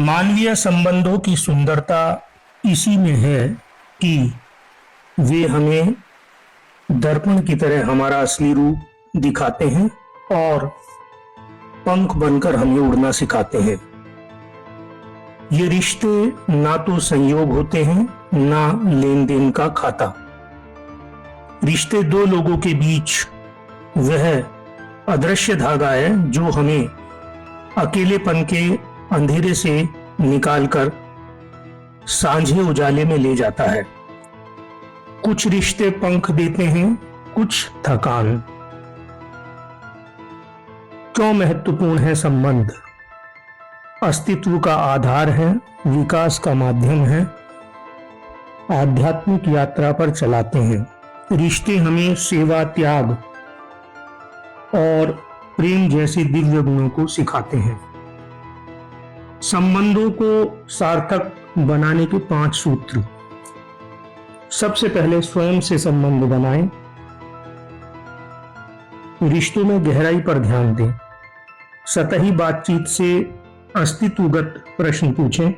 मानवीय संबंधों की सुंदरता इसी में है कि वे हमें दर्पण की तरह हमारा असली रूप दिखाते हैं और पंख बनकर हमें उड़ना सिखाते हैं। ये रिश्ते ना तो संयोग होते हैं, ना लेन देन का खाता। रिश्ते दो लोगों के बीच वह अदृश्य धागा है जो हमें अकेलेपन के अंधेरे से निकालकर सांझे उजाले में ले जाता है। कुछ रिश्ते पंख देते हैं, कुछ थकान। क्यों महत्वपूर्ण है संबंध? अस्तित्व का आधार है, विकास का माध्यम है, आध्यात्मिक यात्रा पर चलाते हैं। रिश्ते हमें सेवा, त्याग और प्रेम जैसे दिव्य गुणों को सिखाते हैं। संबंधों को सार्थक बनाने के 5 सूत्र। सबसे पहले स्वयं से संबंध बनाएं। रिश्तों में गहराई पर ध्यान दें। सतही बातचीत से अस्तित्वगत प्रश्न पूछें।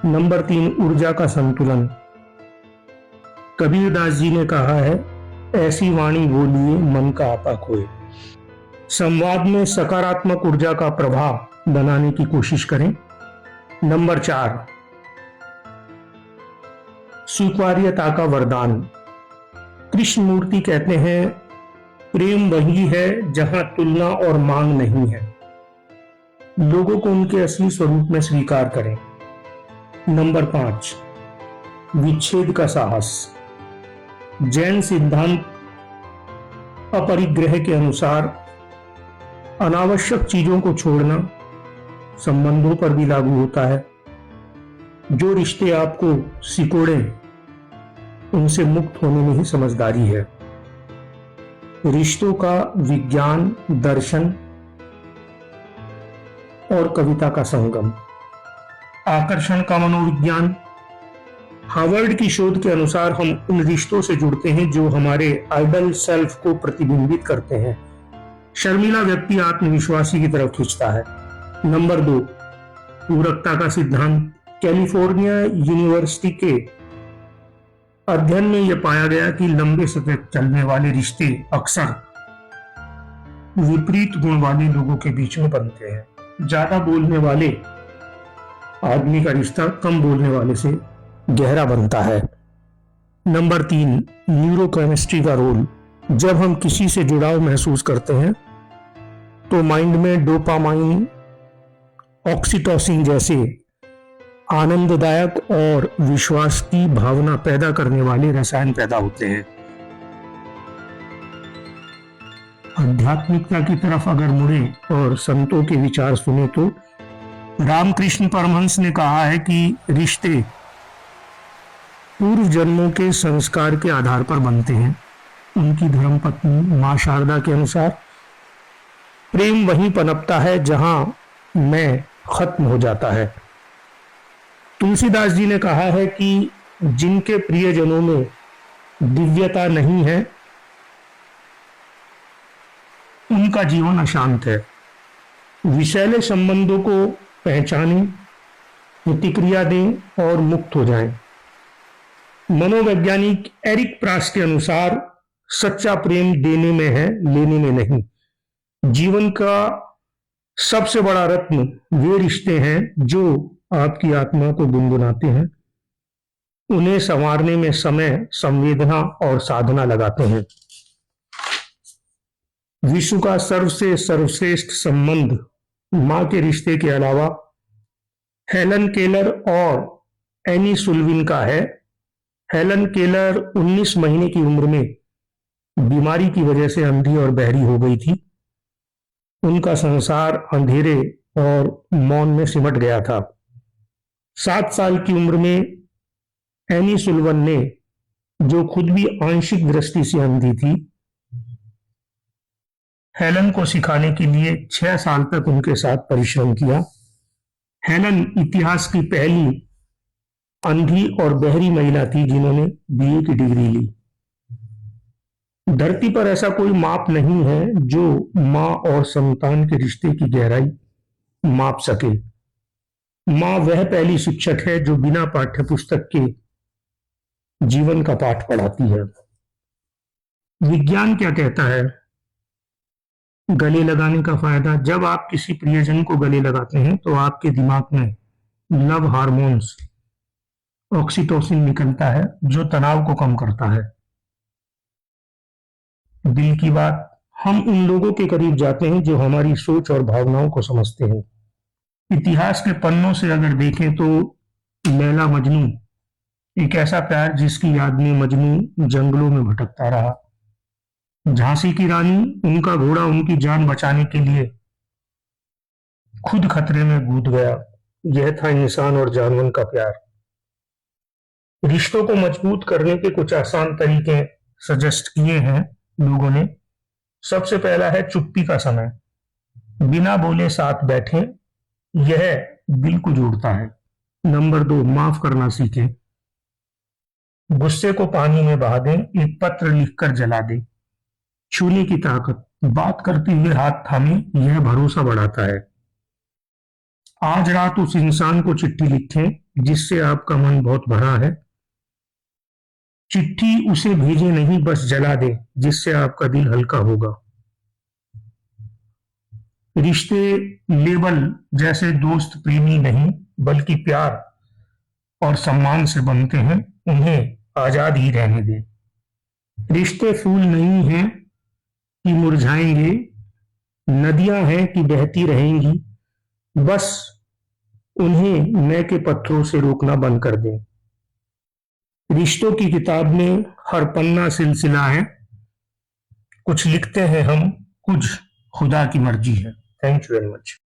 नंबर 3, ऊर्जा का संतुलन। कबीरदास जी ने कहा है, ऐसी वाणी बोलिए मन का आपा खोए। संवाद में सकारात्मक ऊर्जा का प्रभाव बनाने की कोशिश करें। नंबर 4, स्वीकार्यता का वरदान। कृष्णमूर्ति कहते हैं, प्रेम वही है जहां तुलना और मांग नहीं है। लोगों को उनके असली स्वरूप में स्वीकार करें। नंबर 5, विच्छेद का साहस। जैन सिद्धांत अपरिग्रह के अनुसार अनावश्यक चीजों को छोड़ना संबंधों पर भी लागू होता है। जो रिश्ते आपको सिकोड़े, उनसे मुक्त होने में ही समझदारी है। रिश्तों का विज्ञान, दर्शन और कविता का संगम। आकर्षण का मनोविज्ञान। हार्वर्ड की शोध के अनुसार हम उन रिश्तों से जुड़ते हैं जो हमारे आइडल सेल्फ को प्रतिबिंबित करते हैं। शर्मीला व्यक्ति आत्मविश्वासी की तरफ खींचता है। नंबर 2, पूरकता का सिद्धांत। कैलिफोर्निया यूनिवर्सिटी के अध्ययन में यह पाया गया कि लंबे समय तक चलने वाले रिश्ते अक्सर विपरीत गुण वाले लोगों के बीच में बनते हैं। ज्यादा बोलने वाले आदमी का रिश्ता कम बोलने वाले से गहरा बनता है। नंबर 3, न्यूरोकेमिस्ट्री का रोल। जब हम किसी से जुड़ाव महसूस करते हैं तो माइंड में डोपामाइन, ऑक्सीटोसिन जैसे आनंददायक और विश्वास की भावना पैदा करने वाले रसायन पैदा होते हैं। आध्यात्मिकता की तरफ अगर मुड़े और संतों के विचार सुने तो रामकृष्ण परमहंस ने कहा है कि रिश्ते पूर्व जन्मों के संस्कार के आधार पर बनते हैं। उनकी धर्मपत्नी मां शारदा के अनुसार, प्रेम वहीं पनपता है जहां मैं खत्म हो जाता है। तुलसीदास जी ने कहा है कि जिनके प्रियजनों में दिव्यता नहीं है, उनका जीवन अशांत है। विषैले संबंधों को पहचानें, प्रतिक्रिया दें और मुक्त हो जाएं। मनोवैज्ञानिक एरिक प्रास के अनुसार सच्चा प्रेम देने में है, लेने में नहीं। जीवन का सबसे बड़ा रत्न वे रिश्ते हैं जो आपकी आत्मा को गुनगुनाते हैं, उन्हें संवारने में समय, संवेदना और साधना लगाते हैं। विश्व का सबसे सर्वश्रेष्ठ संबंध मां के रिश्ते के अलावा हेलन केलर और एनी सुल्विन का है। हेलन केलर 19 महीने की उम्र में बीमारी की वजह से अंधी और बहरी हो गई थी। उनका संसार अंधेरे और मौन में सिमट गया था। 7 साल की उम्र में एनी सुल्वन ने, जो खुद भी आंशिक दृष्टि से अंधी थी, हेलन को सिखाने के लिए 6 साल तक उनके साथ परिश्रम किया। हेलन इतिहास की पहली अंधी और बहरी महिला थी जिन्होंने बीए की डिग्री ली। धरती पर ऐसा कोई माप नहीं है जो मां और संतान के रिश्ते की गहराई माप सके। माँ वह पहली शिक्षक है जो बिना पाठ्य पुस्तक के जीवन का पाठ पढ़ाती है। विज्ञान क्या कहता है गले लगाने का फायदा? जब आप किसी प्रियजन को गले लगाते हैं तो आपके दिमाग में लव हार्मोन्स ऑक्सीटोसिन निकलता है जो तनाव को कम करता है। दिल की बात, हम उन लोगों के करीब जाते हैं जो हमारी सोच और भावनाओं को समझते हैं। इतिहास के पन्नों से अगर देखें तो लैला मजनू एक ऐसा प्यार जिसकी याद में मजनू जंगलों में भटकता रहा। झांसी की रानी, उनका घोड़ा उनकी जान बचाने के लिए खुद खतरे में कूद गया। यह था इंसान और जानवर का प्यार। रिश्तों को मजबूत करने के कुछ आसान तरीके सजेस्ट किए हैं लोगों ने। सबसे पहला है चुप्पी का समय, बिना बोले साथ बैठें, यह दिल को जोड़ता है। नंबर 2, माफ करना सीखें, गुस्से को पानी में बहा दें, एक पत्र लिखकर जला दें। छूने की ताकत, बात करते हुए हाथ थामें, यह भरोसा बढ़ाता है। आज रात उस इंसान को चिट्ठी लिखें जिससे आपका मन बहुत भरा है। चिट्ठी उसे भेजे नहीं, बस जला दे, जिससे आपका दिल हल्का होगा। रिश्ते लेबल जैसे दोस्त प्रेमी नहीं बल्कि प्यार और सम्मान से बनते हैं, उन्हें आजाद ही रहने दें। रिश्ते फूल नहीं हैं कि मुरझाएंगे, नदियां हैं कि बहती रहेंगी, बस उन्हें नए के पत्थरों से रोकना बंद कर दें। रिश्तों की किताब में हर पन्ना सिलसिला है, कुछ लिखते हैं हम, कुछ खुदा की मर्जी है। Thank you very much.